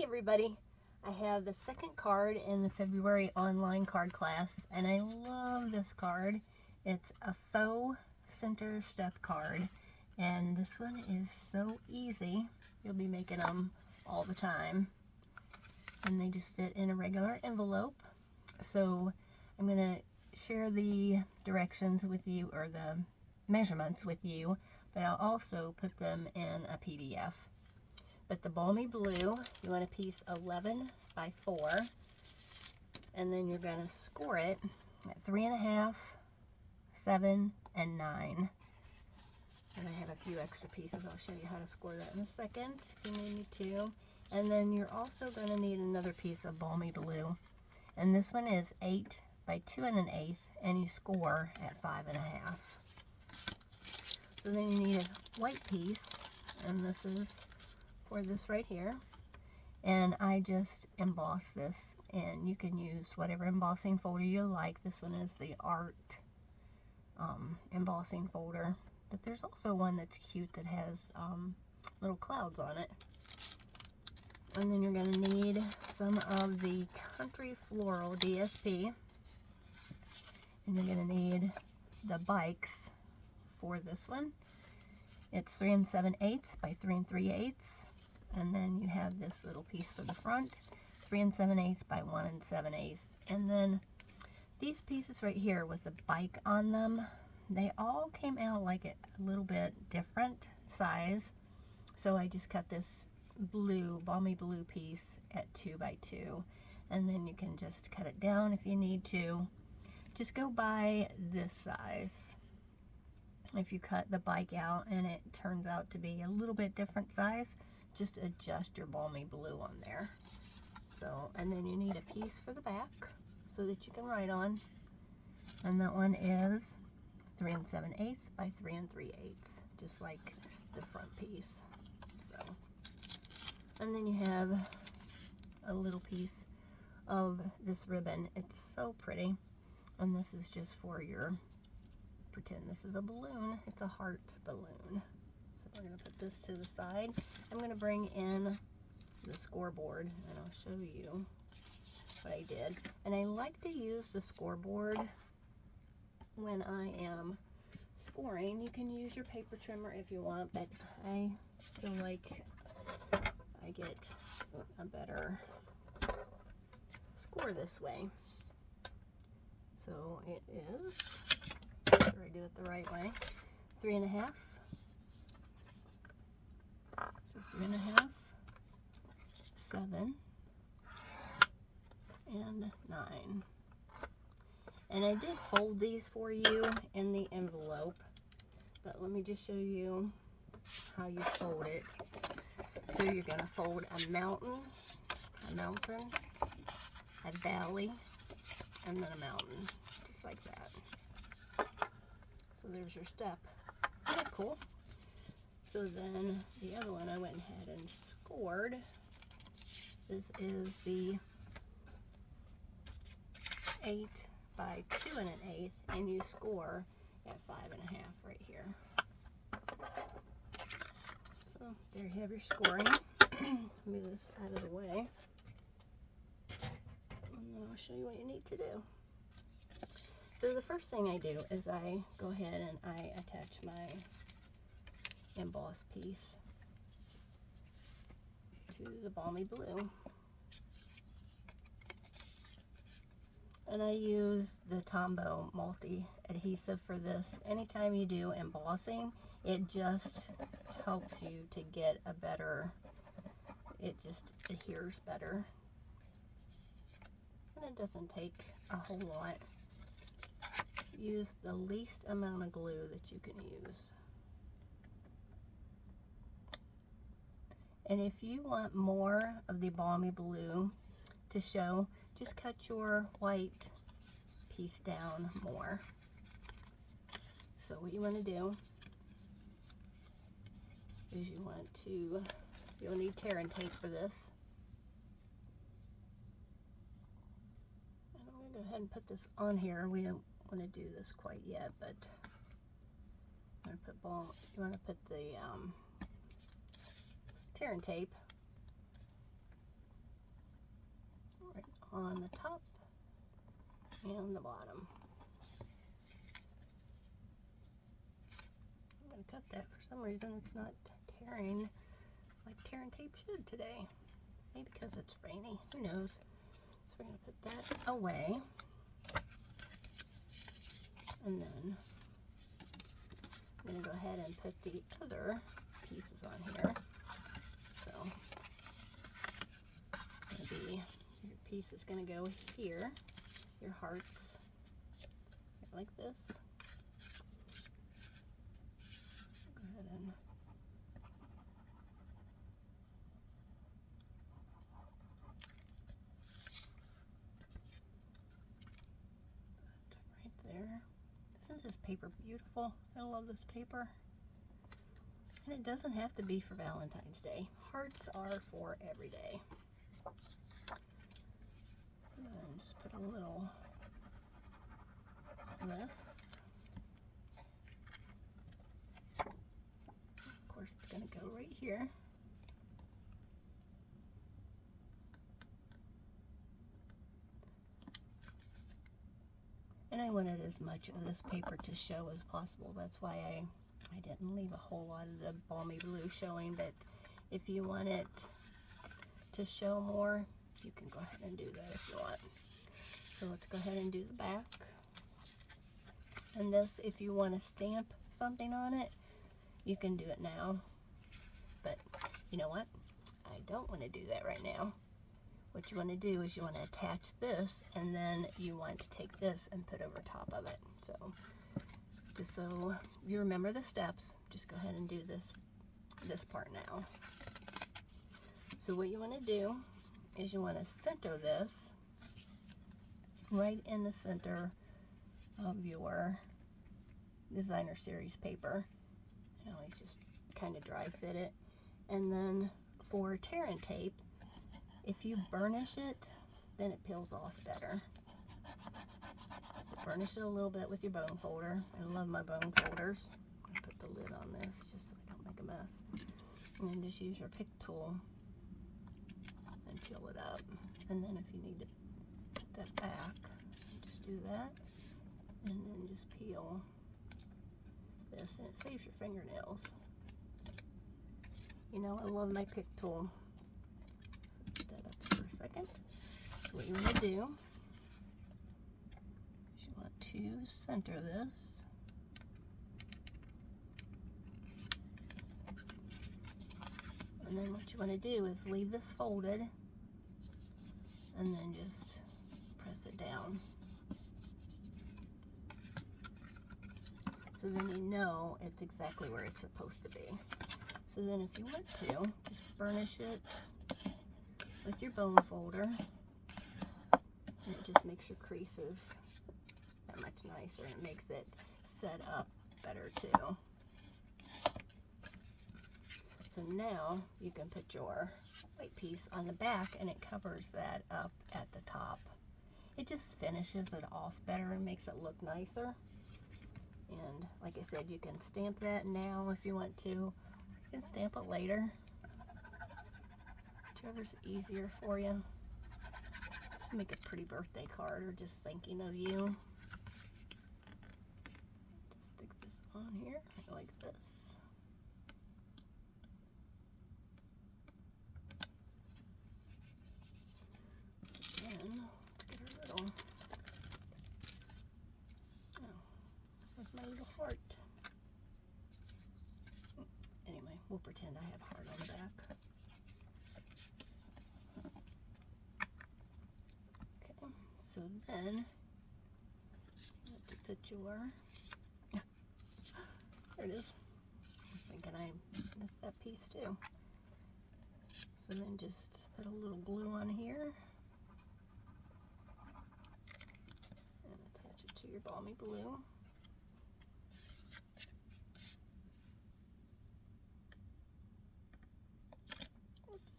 everybody, I have the second card in the February online card class, and I love this card. It's a faux center step card, and this one is so easy. You'll be making them all the time, and they just fit in a regular envelope. So I'm going to share the directions with you, or the measurements with you, but I'll also put them in a PDF. But the balmy blue, you want a piece 11 by 4, and then you're going to score it at 3.5, 7, and 9. And I have a few extra pieces. I'll show you how to score that in a second if you need me to. And then you're also going to need another piece of balmy blue, and this one is 8 by 2 1/8, and you score at 5.5. So then you need a white piece, and this is for this right here, and I just emboss this, and you can use whatever embossing folder you like. This one is the art embossing folder, but there's also one that's cute that has little clouds on it. And then you're going to need some of the Country Floral DSP, and you're going to need the bikes for this one. It's 3 7/8 by 3 3/8. And then you have this little piece for the front, 3 7/8 by 1 7/8. And then these pieces right here with the bike on them, they all came out like a little bit different size. So I just cut this blue, balmy blue piece at 2 by 2. And then you can just cut it down if you need to. Just go by this size. If you cut the bike out and it turns out to be a little bit different size, just adjust your balmy blue on there. So, and then you need a piece for the back so that you can write on, and that one is 3 7/8 by 3 3/8, just like the front piece. So, and then you have a little piece of this ribbon. It's so pretty, and this is just for your, pretend this is a balloon. It's a heart balloon. So we're going to put this to the side. I'm going to bring in the scoreboard, and I'll show you what I did. And I like to use the scoreboard when I am scoring. You can use your paper trimmer if you want, but I feel like I get a better score this way. So it is, make sure I do it the right way, 3.5. So 3.5, 7, and 9. And I did fold these for you in the envelope, but let me just show you how you fold it. So you're going to fold a mountain, a valley, and then a mountain, just like that. So there's your step. Isn't that cool? So then the other one I went ahead and scored. This is the 8 by 2 1/8, and you score at 5.5 right here. So there you have your scoring. Move this out of the way, and then I'll show you what you need to do. So the first thing I do is I go ahead and I attach my emboss piece to the balmy blue, and I use the Tombow multi adhesive for this. Anytime you do embossing, it just helps you to get a better, it just adheres better, and it doesn't take a whole lot. Use the least amount of glue that you can use. And if you want more of the balmy blue to show, just cut your white piece down more. So what you want to do is you'll need tear and tape for this. And I'm going to go ahead and put this on here. We don't want to do this quite yet, but I'm going to put you want to put the tear and tape on the top and the bottom. I'm going to cut that. For some reason it's not tearing like tearing tape should today. Maybe because it's rainy. Who knows? So we're going to put that away. And then I'm going to go ahead and put the other pieces on here. So maybe your piece is going to go here. Your hearts like this. Go ahead and right there. Isn't this paper beautiful? I love this paper. And it doesn't have to be for Valentine's Day. Hearts are for every day. And just put a little of this. Of course, it's going to go right here. And I wanted as much of this paper to show as possible. That's why I didn't leave a whole lot of the balmy blue showing, but if you want it to show more, you can go ahead and do that if you want. So let's go ahead and do the back. And this, if you want to stamp something on it, you can do it now. But you know what? I don't want to do that right now. What you want to do is you want to attach this, and then you want to take this and put over top of it. So just so you remember the steps, just go ahead and do this part now. So what you want to do is you want to center this right in the center of your designer series paper. You always just kind of dry fit it. And then for tear and tape, if you burnish it, then it peels off better. So burnish it a little bit with your bone folder. I love my bone folders. I'll put the lid on this just so I don't make a mess. And then just use your pick tool and peel it up. And then if you need to put that back, just do that. And then just peel this, and it saves your fingernails. You know, I love my pick tool. So put that up for a second. So what you want to do is you want to center this. And then what you want to do is leave this folded and then just press it down. So then you know it's exactly where it's supposed to be. So then if you want to, just burnish it with your bone folder. And it just makes your creases that much nicer, and it makes it set up better too. So now you can put your white piece on the back, and it covers that up at the top. It just finishes it off better and makes it look nicer. And like I said, you can stamp that now if you want to. You can stamp it later, whichever's easier for you. Just make a pretty birthday card or just thinking of you. Just stick this on here like this. So then, let's get a little, where's my little heart? Anyway, we'll pretend I have heart on the back. Okay, so then you have to put your, there it is. I was thinking I missed that piece too. So then just put a little glue on here and attach it to your balmy blue. Oops,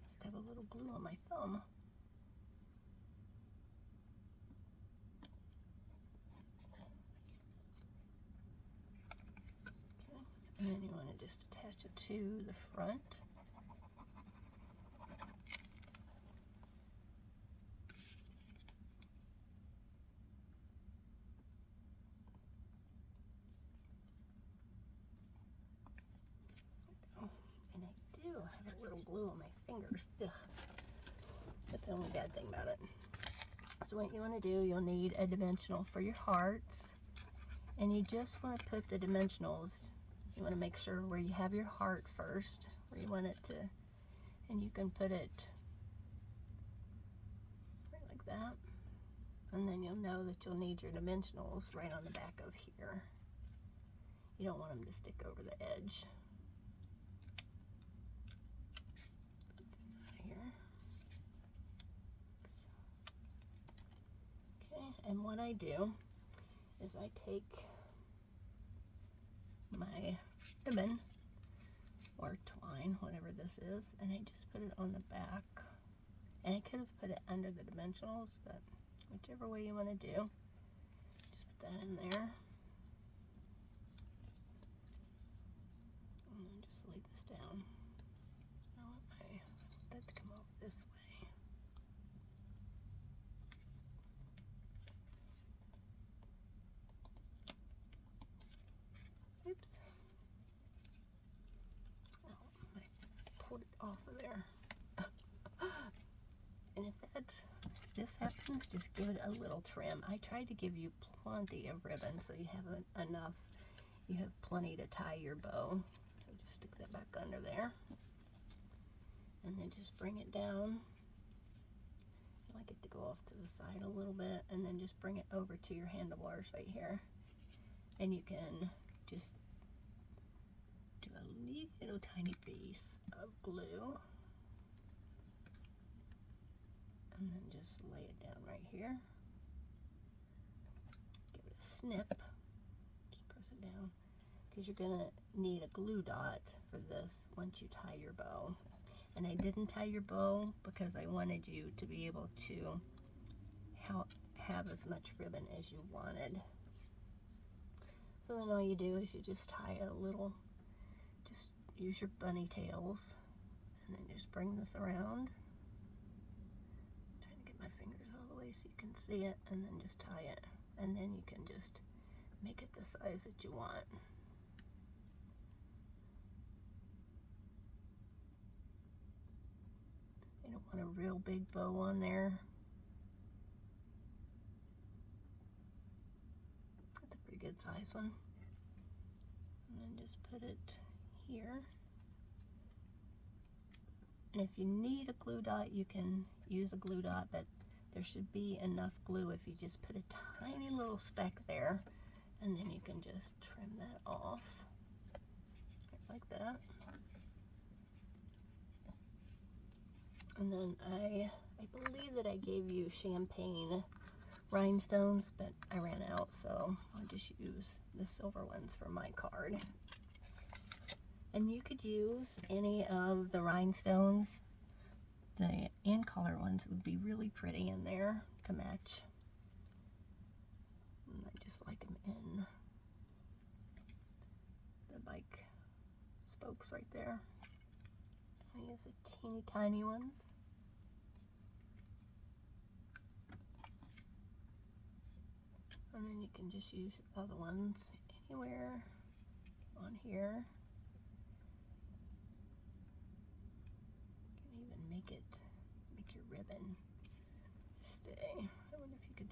must have a little glue on my thumb. Okay, and then you want to just attach it to the front. have a little glue on my fingers. Ugh. That's the only bad thing about it. So what you want to do, you'll need a dimensional for your hearts. And you just want to put the dimensionals, you want to make sure where you have your heart first, where you want it to, and you can put it right like that. And then you'll know that you'll need your dimensionals right on the back of here. You don't want them to stick over the edge. Put this out of here. Okay, and what I do is I take my ribbon or twine, whatever this is, and I just put it on the back. And I could have put it under the dimensionals, but whichever way you want to do, just put that in there. And then just lay this down. I want that to come out this way. Oops. Oh, I pulled it off of there. And if this happens, just give it a little trim. I tried to give you plenty of ribbon so you have enough. You have plenty to tie your bow. So just stick that back under there. And then just bring it down. I like it to go off to the side a little bit, and then just bring it over to your handlebars right here. And you can just do a little tiny piece of glue. And then just lay it down right here. Give it a snip. Just press it down. Because you're going to need a glue dot for this once you tie your bow. And I didn't tie your bow because I wanted you to be able to have as much ribbon as you wanted. So then all you do is you just tie a little, just use your bunny tails, and then just bring this around. My fingers all the way so you can see it, and then just tie it, and then you can just make it the size that you want. You don't want a real big bow on there. That's a pretty good size one. And then just put it here. And if you need a glue dot, you can use a glue dot, but there should be enough glue if you just put a tiny little speck there, and then you can just trim that off like that. And then I believe that I gave you champagne rhinestones, but I ran out, so I'll just use the silver ones for my card. And you could use any of the rhinestones. The in color ones would be really pretty in there to match. And I just like them in the bike spokes right there. I use the teeny tiny ones. And then you can just use other ones anywhere on here. Make your ribbon stay. I wonder if you could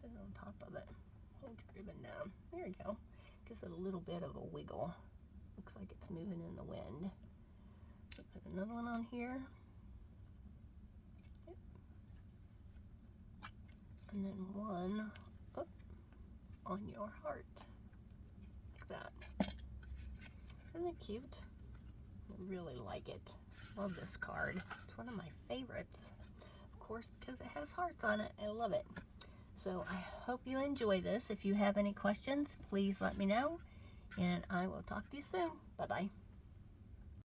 put it on top of it. Hold your ribbon down. There you go. Gives it a little bit of a wiggle. Looks like it's moving in the wind. So put another one on here. Yep. And then one on your heart. Like that. Isn't it cute? I really like it. Love this card. It's one of my favorites, of course, because it has hearts on it. I love it. So I hope you enjoy this. If you have any questions, please let me know, and I will talk to you soon. Bye-bye.